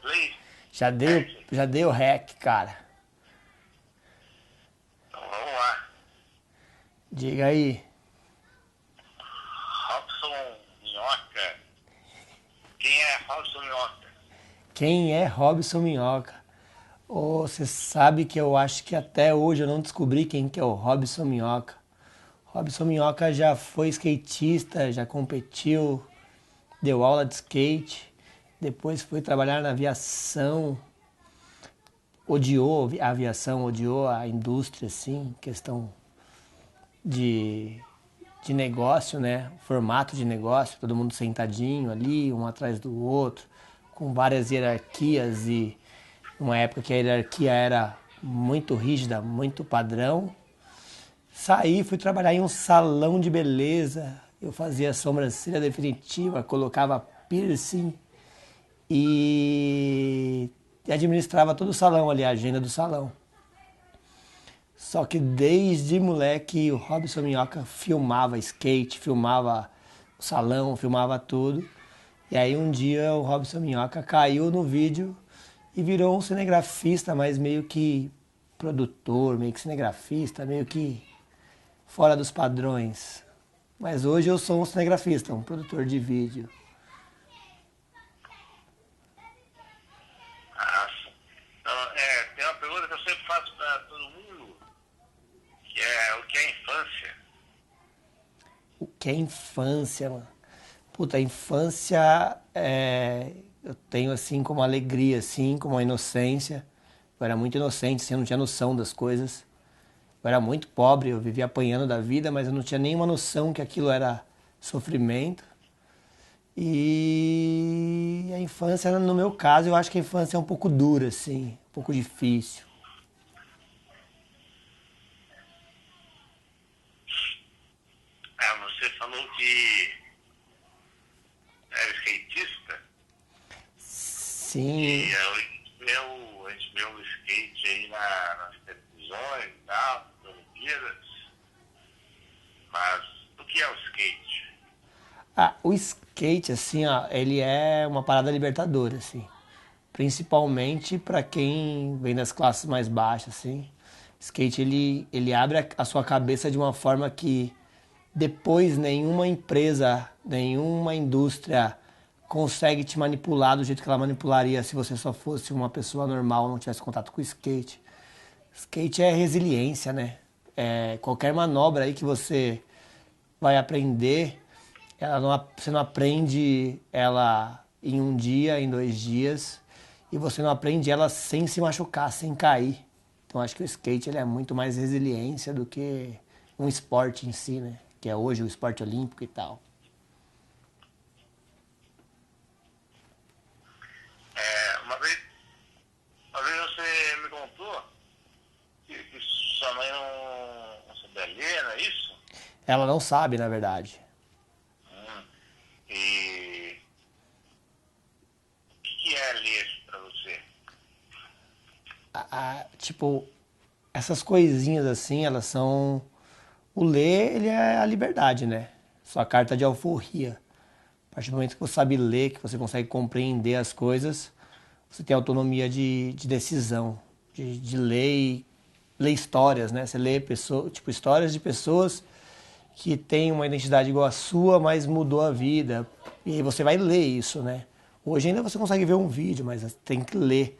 play? Já dei o rec, cara. Então vamos lá. Diga aí. Robson Minhoca. Quem é Robson Minhoca? Quem é Robson Minhoca? Ô, você sabe que eu acho que até hoje eu não descobri quem que é o Robson Minhoca. Robson Minhoca já foi skatista, já competiu, deu aula de skate, depois foi trabalhar na aviação, odiou a aviação, odiou a indústria, assim, questão de, de negócio, né? Formato de negócio, todo mundo sentadinho ali, um atrás do outro, com várias hierarquias e uma época que a hierarquia era muito rígida, muito padrão. Saí, fui trabalhar em um salão de beleza. Eu fazia sobrancelha definitiva, colocava piercing e administrava todo o salão ali, a agenda do salão. Só que desde moleque o Robson Minhoca filmava skate, filmava o salão, filmava tudo. E aí um dia o Robson Minhoca caiu no vídeo e virou um cinegrafista, mas meio que produtor, meio que cinegrafista, meio que fora dos padrões. Mas hoje eu sou um cinegrafista, um produtor de vídeo. Ah, sim. Então, tem uma pergunta que eu sempre faço para todo mundo, que é o que é infância? O que é infância, mano? Puta, a infância eu tenho assim como alegria, assim, como a inocência. Eu era muito inocente, assim, eu não tinha noção das coisas. Eu era muito pobre, eu vivia apanhando da vida, mas eu não tinha nenhuma noção que aquilo era sofrimento. E a infância, no meu caso, eu acho que a infância é um pouco dura, assim, um pouco difícil. Você falou que era skatista Sim, e a gente vê o skate aí nas televisões e tal, nas Olimpíadas, mas o que é o skate? o skate, assim, ó, ele é uma parada libertadora, assim. Principalmente para quem vem das classes mais baixas, assim. Skate, ele abre a sua cabeça de uma forma que depois nenhuma empresa, nenhuma indústria consegue te manipular do jeito que ela manipularia se você só fosse uma pessoa normal, não tivesse contato com o skate. Skate é resiliência, né? Qualquer manobra aí que você vai aprender, você não aprende ela em um dia, em 2 dias, e você não aprende ela sem se machucar, sem cair. Então acho que o skate ele é muito mais resiliência do que um esporte em si, né? Que é hoje o esporte olímpico e tal. É, uma vez você me contou que sua mãe não sabia ler, não é isso? Ela não sabe, na verdade. Hum. E o que é ler para você? Tipo, essas coisinhas assim, elas são. O ler, ele é a liberdade, né? Sua carta de alforria. A partir do momento que você sabe ler, que você consegue compreender as coisas, você tem autonomia de decisão, de ler e ler histórias, né? Você lê tipo, histórias de pessoas que têm uma identidade igual à sua, mas mudou a vida. E aí você vai ler isso, né? Hoje ainda você consegue ver um vídeo, mas tem que ler.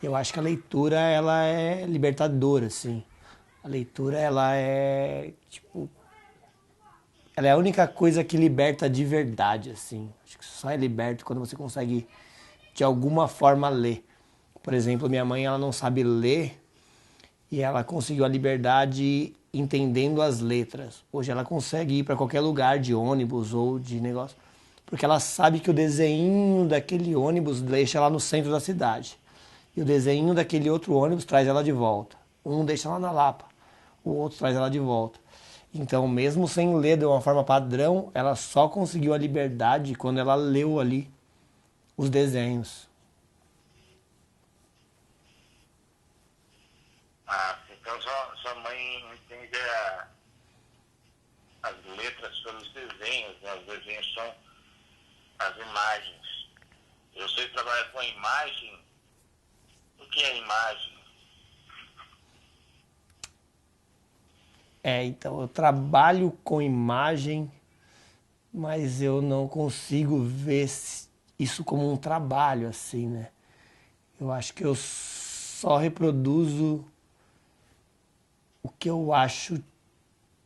Eu acho que a leitura, ela é libertadora, assim. A leitura, ela é, tipo, ela é a única coisa que liberta de verdade, assim. Acho que só é liberto quando você consegue, de alguma forma, ler. Por exemplo, minha mãe, ela não sabe ler e ela conseguiu a liberdade entendendo as letras. Hoje ela consegue ir para qualquer lugar de ônibus ou de negócio, porque ela sabe que o desenho daquele ônibus deixa ela no centro da cidade. E o desenho daquele outro ônibus traz ela de volta. Um deixa ela na Lapa, o outro traz ela de volta. Então, mesmo sem ler de uma forma padrão, ela só conseguiu a liberdade quando ela leu ali os desenhos. Então sua mãe entende as letras pelos desenhos, né? Os desenhos são as imagens. Eu sei trabalhar com a imagem O que é imagem? Então eu trabalho com imagem, mas eu não consigo ver isso como um trabalho assim, né? Eu acho que eu só reproduzo o que eu acho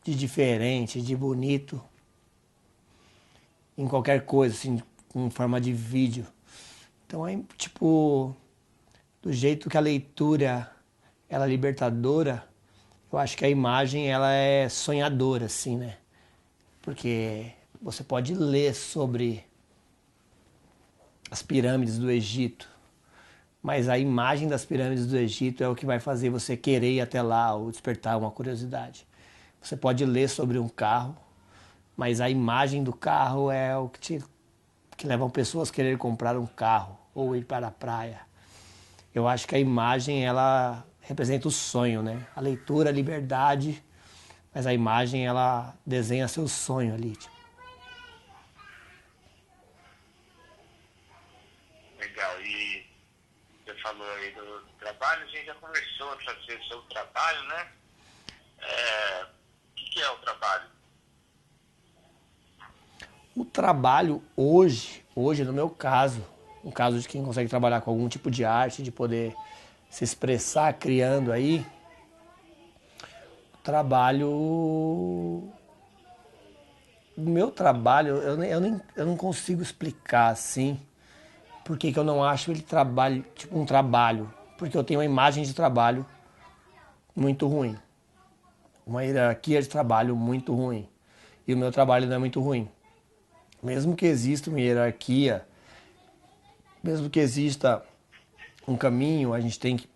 de diferente, de bonito em qualquer coisa, assim, em forma de vídeo. Então é tipo, do jeito que a leitura ela é libertadora, eu acho que a imagem ela é sonhadora, assim, né? Porque você pode ler sobre as pirâmides do Egito, mas a imagem das pirâmides do Egito é o que vai fazer você querer ir até lá ou despertar uma curiosidade. Você pode ler sobre um carro, mas a imagem do carro é o que levam pessoas a querer comprar um carro ou ir para a praia. Eu acho que a imagem ela representa o sonho, né? A leitura, a liberdade, mas a imagem ela desenha seu sonho ali. Tipo. Legal. E você falou aí do trabalho, a gente já conversou outras vezes sobre o trabalho, né? O que é o trabalho? O trabalho hoje no meu caso, no caso de quem consegue trabalhar com algum tipo de arte, de poder se expressar criando aí, o meu trabalho, eu não consigo explicar assim, por que eu não acho ele trabalho, tipo um trabalho, porque eu tenho uma imagem de trabalho muito ruim, uma hierarquia de trabalho muito ruim, e o meu trabalho não é muito ruim. Mesmo que exista uma hierarquia, mesmo que exista um caminho, a gente tem que.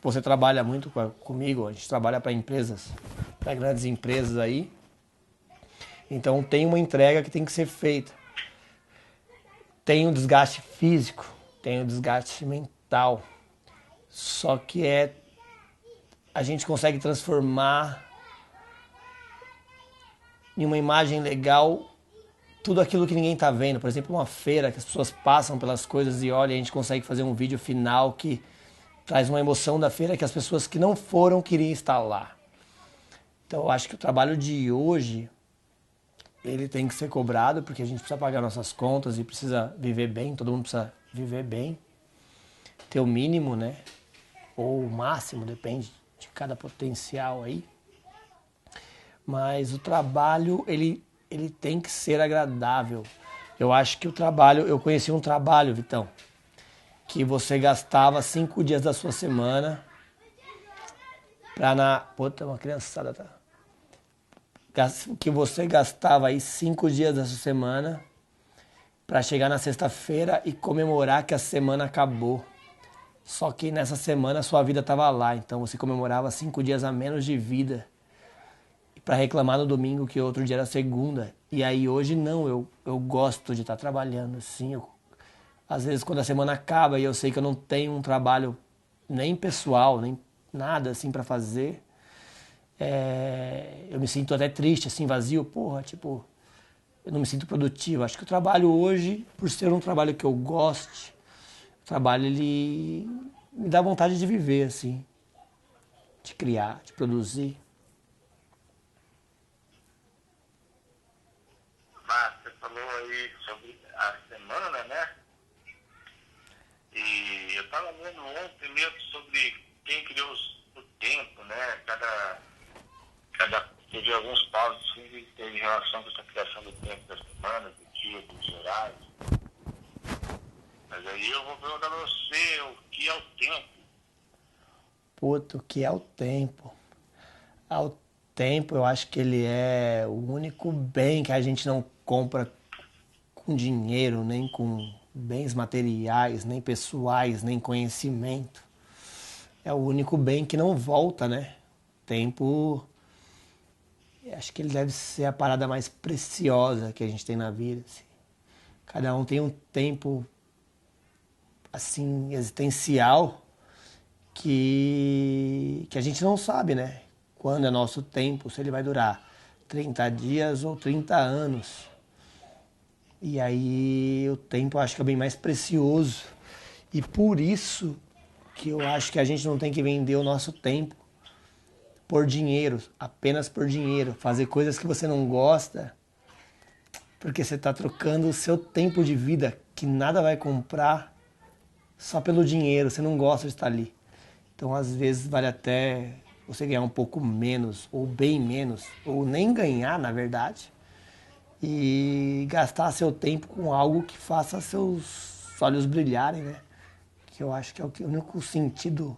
Você trabalha muito comigo, a gente trabalha para empresas, para grandes empresas aí. Então tem uma entrega que tem que ser feita. Tem um desgaste físico, tem um desgaste mental. Só que a gente consegue transformar em uma imagem legal tudo aquilo que ninguém está vendo. Por exemplo, uma feira que as pessoas passam pelas coisas e olham, a gente consegue fazer um vídeo final que traz uma emoção da feira que as pessoas que não foram queriam estar lá. Então eu acho que o trabalho de hoje ele tem que ser cobrado porque a gente precisa pagar nossas contas e precisa viver bem, todo mundo precisa viver bem, ter o mínimo, né? Ou o máximo, depende de cada potencial aí. Mas o trabalho ele tem que ser agradável. Eu acho que o trabalho, eu conheci um trabalho, Vitão, que você gastava 5 dias da sua semana pra na. Puta, uma criançada, tá? Que você gastava aí 5 dias da sua semana pra chegar na sexta-feira e comemorar que a semana acabou. Só que nessa semana a sua vida tava lá, então você comemorava 5 dias a menos de vida. Pra reclamar no domingo que outro dia era segunda. E aí hoje não, eu gosto de estar trabalhando assim. Às vezes quando a semana acaba e eu sei que eu não tenho um trabalho nem pessoal, nem nada assim pra fazer, eu me sinto até triste, assim, vazio. Porra, tipo, eu não me sinto produtivo. Acho que o trabalho hoje, por ser um trabalho que eu goste, o trabalho ele me dá vontade de viver, assim, de criar, de produzir. Mas você falou aí sobre a semana, né? E eu estava lendo ontem mesmo sobre quem criou o tempo, né? Teve alguns pausos que teve relação com essa criação do tempo da semana, do dia, dos horários. Mas aí eu vou perguntar pra você o que é o tempo. Puto, o que é o tempo? O tempo, eu acho que ele é o único bem que a gente não compra com dinheiro, nem com bens materiais, nem pessoais, nem conhecimento. É o único bem que não volta, né? Tempo, acho que ele deve ser a parada mais preciosa que a gente tem na vida. Assim. Cada um tem um tempo, assim, existencial que a gente não sabe, né? Quando é nosso tempo, se ele vai durar 30 dias ou 30 anos. E aí o tempo eu acho que é bem mais precioso. E por isso que eu acho que a gente não tem que vender o nosso tempo por dinheiro, apenas por dinheiro. Fazer coisas que você não gosta, porque você está trocando o seu tempo de vida, que nada vai comprar, só pelo dinheiro. Você não gosta de estar ali. Então, às vezes, vale até você ganhar um pouco menos, ou bem menos, ou nem ganhar, na verdade, e gastar seu tempo com algo que faça seus olhos brilharem, né? Que eu acho que é o único sentido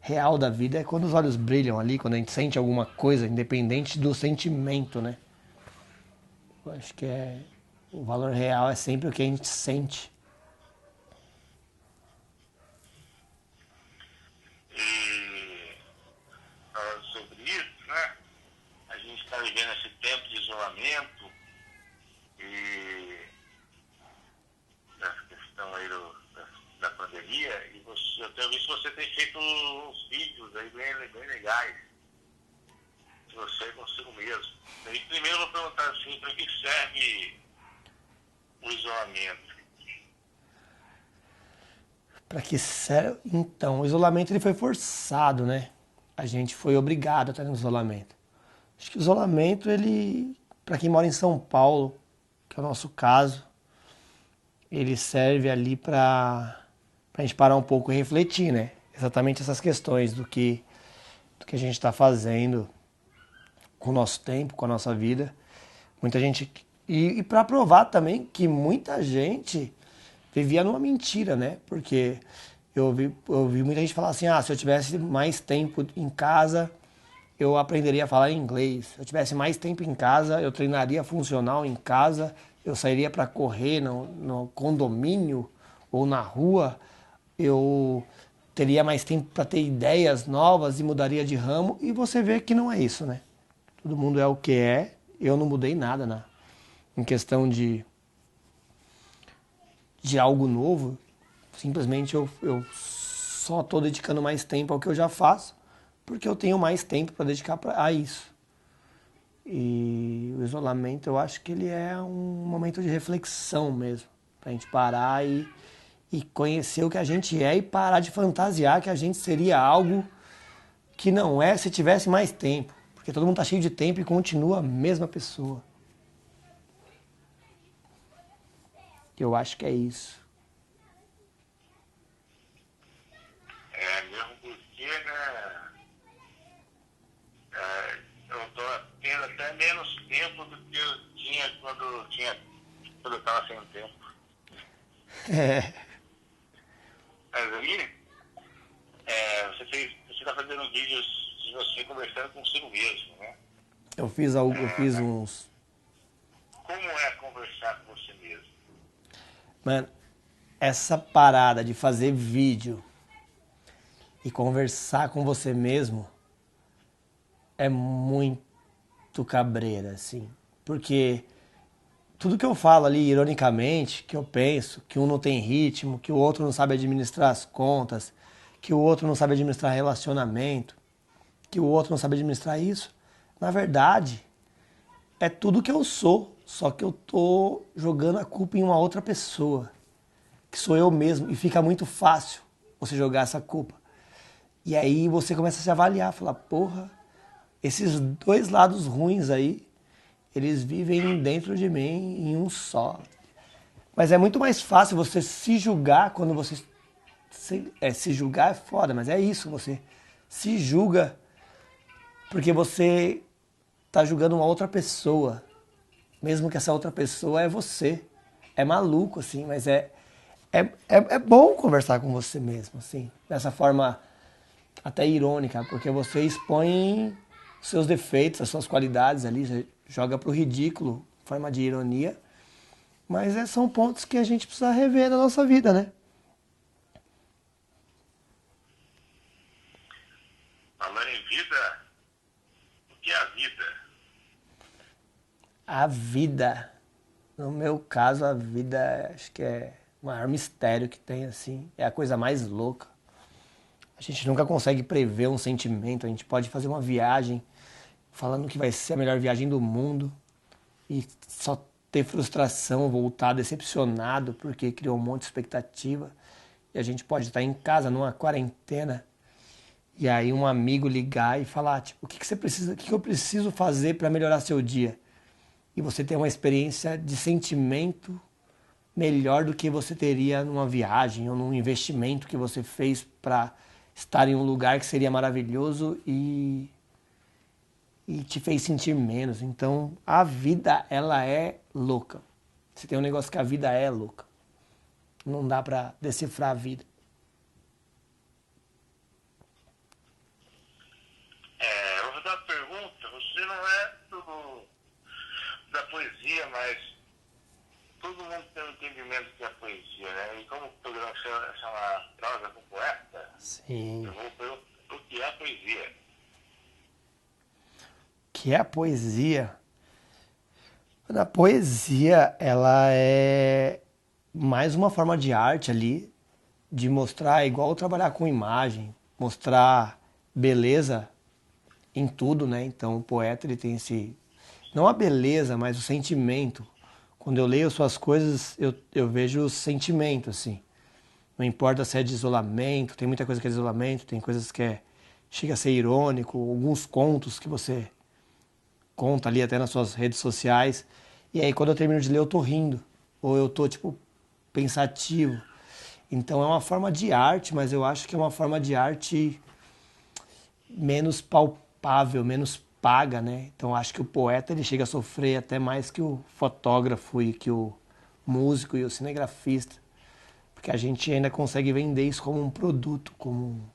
real da vida é quando os olhos brilham ali, quando a gente sente alguma coisa, independente do sentimento, né? Eu acho que o valor real é sempre o que a gente sente. E falando sobre isso, né? A gente está vivendo esse tempo de isolamento e dessa questão aí da pandemia, e eu tenho visto que você tem feito uns vídeos aí bem legais de você consigo mesmo. E primeiro eu vou perguntar assim, para que serve o isolamento? Para que serve? Então, o isolamento ele foi forçado, né? A gente foi obrigado a estar no isolamento. Acho que o isolamento, ele, para quem mora em São Paulo, que é o nosso caso, ele serve ali para a gente parar um pouco e refletir, né? Exatamente essas questões do que a gente está fazendo com o nosso tempo, com a nossa vida. Muita gente. E para provar também que muita gente vivia numa mentira, né? Porque eu vi muita gente falar assim: ah, se eu tivesse mais tempo em casa, eu aprenderia a falar inglês. Se eu tivesse mais tempo em casa, eu treinaria funcional em casa, eu sairia para correr no condomínio ou na rua, eu teria mais tempo para ter ideias novas e mudaria de ramo. E você vê que não é isso, né? Todo mundo é o que é, eu não mudei nada, né? Em questão de algo novo, simplesmente eu só estou dedicando mais tempo ao que eu já faço, porque eu tenho mais tempo para dedicar a isso. E o isolamento, eu acho que ele é um momento de reflexão mesmo, para a gente parar e conhecer o que a gente é e parar de fantasiar que a gente seria algo que não é se tivesse mais tempo, porque todo mundo está cheio de tempo e continua a mesma pessoa. Eu acho que é isso. É mesmo porque, né? Eu estou tendo até menos tempo do que eu tinha quando eu estava sem tempo. É, Mas aí, você está fazendo vídeos de você conversando consigo mesmo, né? eu fiz uns. Como é conversar com você mesmo? Mano, essa parada de fazer vídeo e conversar com você mesmo é muito cabreira, assim. Porque tudo que eu falo ali, ironicamente, que eu penso, que um não tem ritmo, que o outro não sabe administrar as contas, que o outro não sabe administrar relacionamento, que o outro não sabe administrar isso, na verdade, é tudo que eu sou, só que eu tô jogando a culpa em uma outra pessoa, que sou eu mesmo, e fica muito fácil você jogar essa culpa. E aí você começa a se avaliar, falar, porra, esses dois lados ruins aí, eles vivem dentro de mim em um só. Mas é muito mais fácil você se julgar quando você... Se julgar é foda, mas é isso, você se julga porque você tá julgando uma outra pessoa, mesmo que essa outra pessoa é você. É maluco, assim, mas é bom conversar com você mesmo, assim, dessa forma até irônica, porque você expõe seus defeitos, as suas qualidades ali, você joga pro ridículo, forma de ironia, mas são pontos que a gente precisa rever na nossa vida, né? Falando em vida, o que é a vida? A vida, no meu caso, a vida acho que é o maior mistério que tem, assim, é a coisa mais louca. A gente nunca consegue prever um sentimento, a gente pode fazer uma viagem falando que vai ser a melhor viagem do mundo e só ter frustração, voltar decepcionado porque criou um monte de expectativa. e a gente pode estar em casa numa quarentena e aí um amigo ligar e falar, tipo, o que que você precisa, o que que eu preciso fazer para melhorar seu dia? E você ter uma experiência de sentimento melhor do que você teria numa viagem ou num investimento que você fez para estar em um lugar que seria maravilhoso e te fez sentir menos. Então, a vida, ela é louca. Você tem um negócio que a vida é louca. Não dá para decifrar a vida. Eu vou dar uma pergunta. Você não é da poesia, mas todo mundo tem um entendimento que é poesia, né? E como o programa chama Prosa com Poeta, Sim. eu vou perguntar o que é poesia. O que é a poesia? A poesia, ela é mais uma forma de arte ali, de mostrar, igual trabalhar com imagem, mostrar beleza em tudo, né? Então o poeta ele tem esse, não a beleza, mas o sentimento. Quando eu leio suas coisas, eu vejo o sentimento, assim. Não importa se é de isolamento, tem muita coisa que é de isolamento, tem coisas que chega a ser irônico, alguns contos que você conta ali até nas suas redes sociais. E aí quando eu termino de ler eu tô rindo, ou eu tô tipo pensativo. Então é uma forma de arte, mas eu acho que é uma forma de arte menos palpável, menos paga, né? Então acho que o poeta ele chega a sofrer até mais que o fotógrafo e que o músico e o cinegrafista, porque a gente ainda consegue vender isso como um produto, como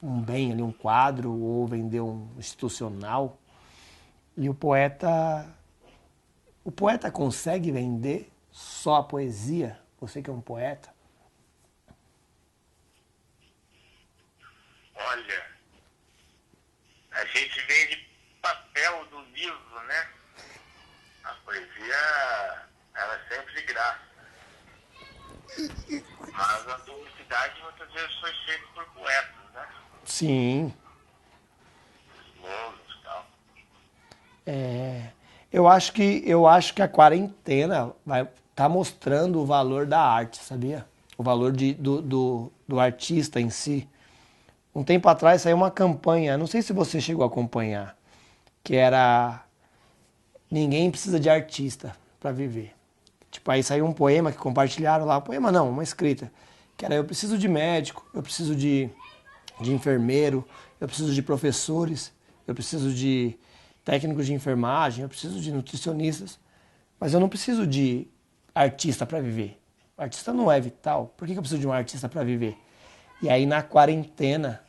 um bem ali, um quadro, ou vender um institucional. E o poeta consegue vender só a poesia? Você que é um poeta? Olha, a gente vende papel do livro, né? A poesia, ela é sempre de graça. Mas a publicidade muitas vezes foi feita por poetas, né? Sim. Logos e tal. Eu acho que a quarentena vai tá mostrando o valor da arte, sabia? O valor do artista em si. Um tempo atrás saiu uma campanha, não sei se você chegou a acompanhar, que era Ninguém precisa de artista para viver. Tipo, aí saiu um poema que compartilharam lá, poema não, uma escrita, que era eu preciso de médico, eu preciso de enfermeiro, eu preciso de professores, eu preciso de técnicos de enfermagem, eu preciso de nutricionistas, mas eu não preciso de artista para viver. O artista não é vital. Por que eu preciso de um artista para viver? E aí na quarentena,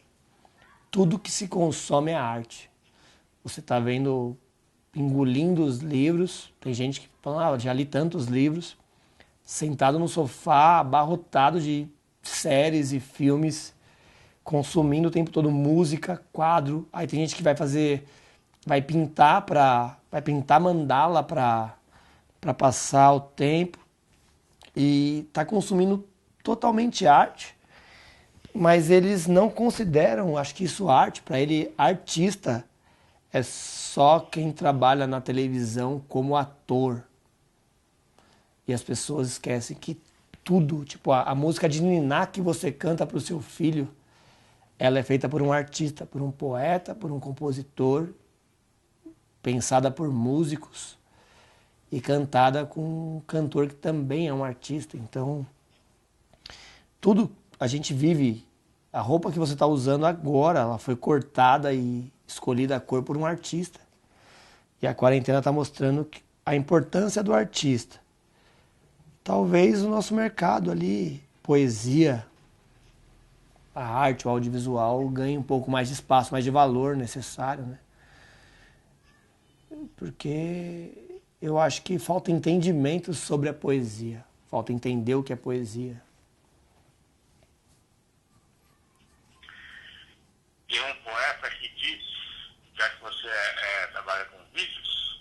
tudo que se consome é arte. Você está vendo, engolindo os livros, tem gente que fala, já li tantos livros, sentado no sofá, abarrotado de séries e filmes, consumindo o tempo todo música, quadro. Aí tem gente que vai pintar mandala para passar o tempo e está consumindo totalmente arte, mas eles não consideram, acho que isso arte, para ele artista é só quem trabalha na televisão como ator. E as pessoas esquecem que tudo, tipo a música de niná que você canta para o seu filho, ela é feita por um artista, por um poeta, por um compositor, pensada por músicos e cantada com um cantor que também é um artista. Então, tudo a gente vive. A roupa que você está usando agora, ela foi cortada e escolhida a cor por um artista. E a quarentena está mostrando a importância do artista. Talvez o nosso mercado ali, poesia, a arte, o audiovisual, ganhe um pouco mais de espaço, mais de valor necessário, né? Porque eu acho que falta entendimento sobre a poesia. Falta entender o que é poesia. Tem um poeta que diz, já que você trabalha com vídeos,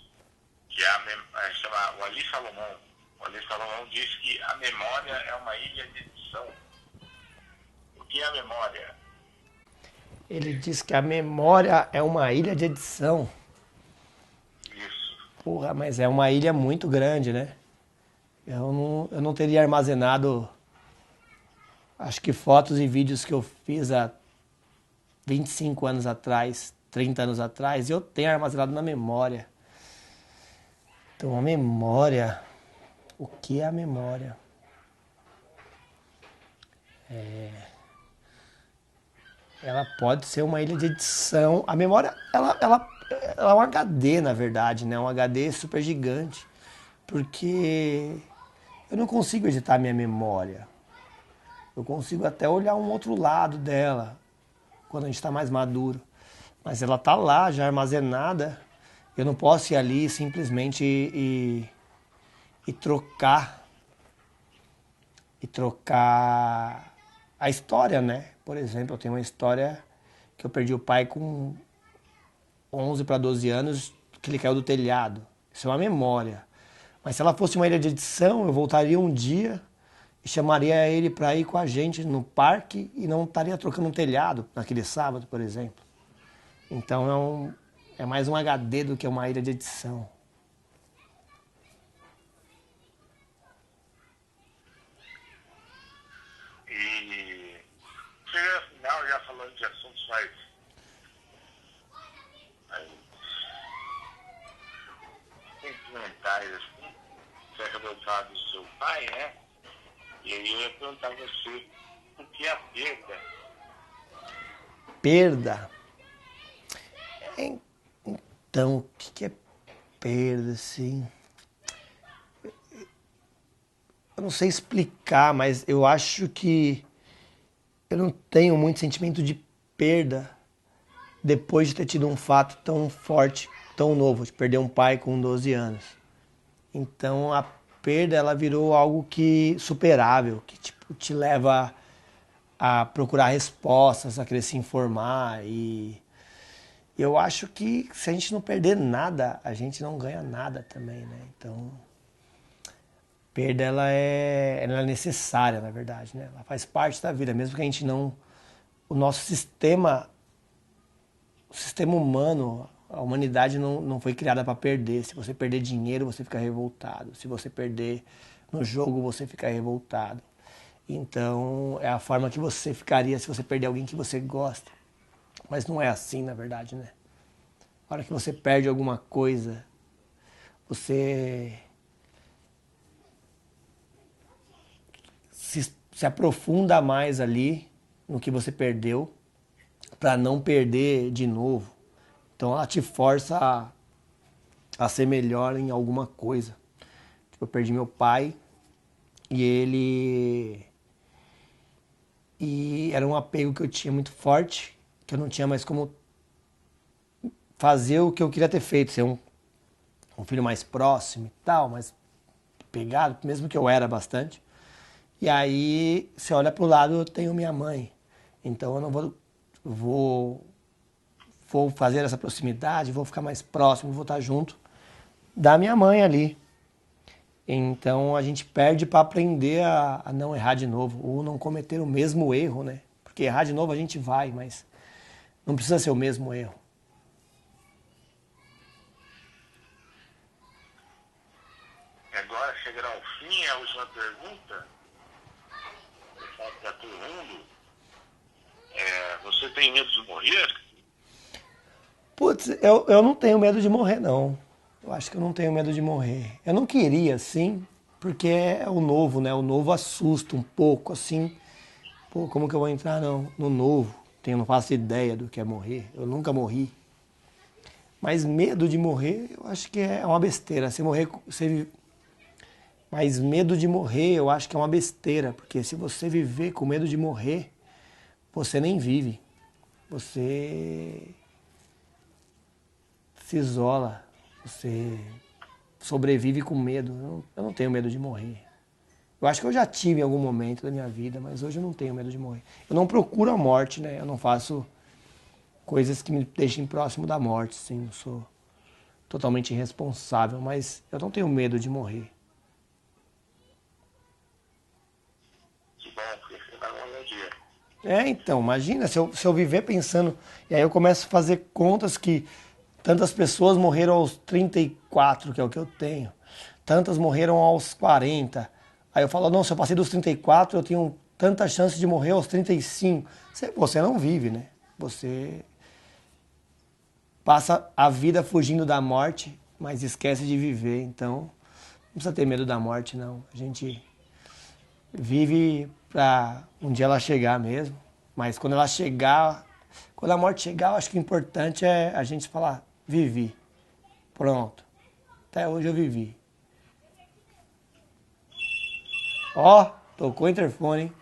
que chama o Ali Salomão. O Ali Salomão diz que a memória é uma ilha de edição. O que é a memória? Ele diz que a memória é uma ilha de edição. Isso. Porra, mas é uma ilha muito grande, né? Eu não teria armazenado Acho que fotos e vídeos que eu fiz há 25 anos atrás, 30 anos atrás, eu tenho armazenado na memória. Então, a memória... O que é a memória? Ela pode ser uma ilha de edição. A memória, ela é um HD, na verdade, né? Um HD super gigante. Porque eu não consigo editar minha memória. Eu consigo até olhar um outro lado dela, quando a gente está mais maduro. Mas ela está lá, já armazenada. Eu não posso ir ali simplesmente e trocar a história, né? Por exemplo, eu tenho uma história que eu perdi o pai com 11 para 12 anos, que ele caiu do telhado. Isso é uma memória. Mas se ela fosse uma ilha de edição, eu voltaria um dia e chamaria ele para ir com a gente no parque e não estaria trocando um telhado naquele sábado, por exemplo. Então é mais um HD do que uma ilha de edição. E chega no final, já falando de assuntos mais sentimentais, assim, você acabou de falar do seu pai, né? E aí eu ia perguntar a você o que é a perda. Perda? Então, o que é perda, assim? Eu não sei explicar, mas eu acho que eu não tenho muito sentimento de perda depois de ter tido um fato tão forte, tão novo, de perder um pai com 12 anos. Então a perda ela virou algo que superável, que tipo, te leva a procurar respostas, a querer se informar e eu acho que se a gente não perder nada, a gente não ganha nada também, né? Então, perda ela é necessária, na verdade, né? Ela faz parte da vida, mesmo que a gente não... O nosso sistema, o sistema humano, a humanidade não foi criada para perder. Se você perder dinheiro, você fica revoltado. Se você perder no jogo, você fica revoltado. Então, é a forma que você ficaria se você perder alguém que você gosta. Mas não é assim, na verdade, né? A hora que você perde alguma coisa, você se aprofunda mais ali no que você perdeu para não perder de novo. Então ela te força a ser melhor em alguma coisa. Eu perdi meu pai e era um apego que eu tinha muito forte, que eu não tinha mais como fazer o que eu queria ter feito, ser um filho mais próximo e tal, mais pegado, mesmo que eu era bastante. E aí, você olha pro lado, eu tenho minha mãe. Então eu não vou fazer essa proximidade, vou ficar mais próximo, vou estar junto da minha mãe ali. Então a gente perde para aprender a não errar de novo, ou não cometer o mesmo erro, né? Porque errar de novo a gente vai, mas não precisa ser o mesmo erro. Agora chegará ao fim a última pergunta. Eu falo para todo mundo. Você tem medo de morrer? Putz, eu não tenho medo de morrer, não. Eu acho que eu não tenho medo de morrer. Eu não queria, sim, porque é o novo, né? O novo assusta um pouco, assim. Pô, como que eu vou entrar no novo? Eu não faço ideia do que é morrer. Eu nunca morri. Mas medo de morrer, eu acho que é uma besteira. Mas medo de morrer, eu acho que é uma besteira. Porque se você viver com medo de morrer, você nem vive. Você se isola. Você sobrevive com medo. Eu não tenho medo de morrer. Eu acho que eu já tive em algum momento da minha vida, mas hoje eu não tenho medo de morrer. Eu não procuro a morte, né? Eu não faço coisas que me deixem próximo da morte, sim. Eu sou totalmente irresponsável, mas eu não tenho medo de morrer. Que bom, porque você vai morrer um dia. Então, imagina se eu viver pensando... E aí eu começo a fazer contas que tantas pessoas morreram aos 34, que é o que eu tenho. Tantas morreram aos 40. Aí eu falo, não, se eu passei dos 34, eu tenho tanta chance de morrer aos 35. Você não vive, né? Você passa a vida fugindo da morte, mas esquece de viver. Então, não precisa ter medo da morte, não. A gente vive pra um dia ela chegar mesmo. Mas quando ela chegar, quando a morte chegar, eu acho que o importante é a gente falar, vivi. Pronto. Até hoje eu vivi. Ó, tocou o interfone, hein?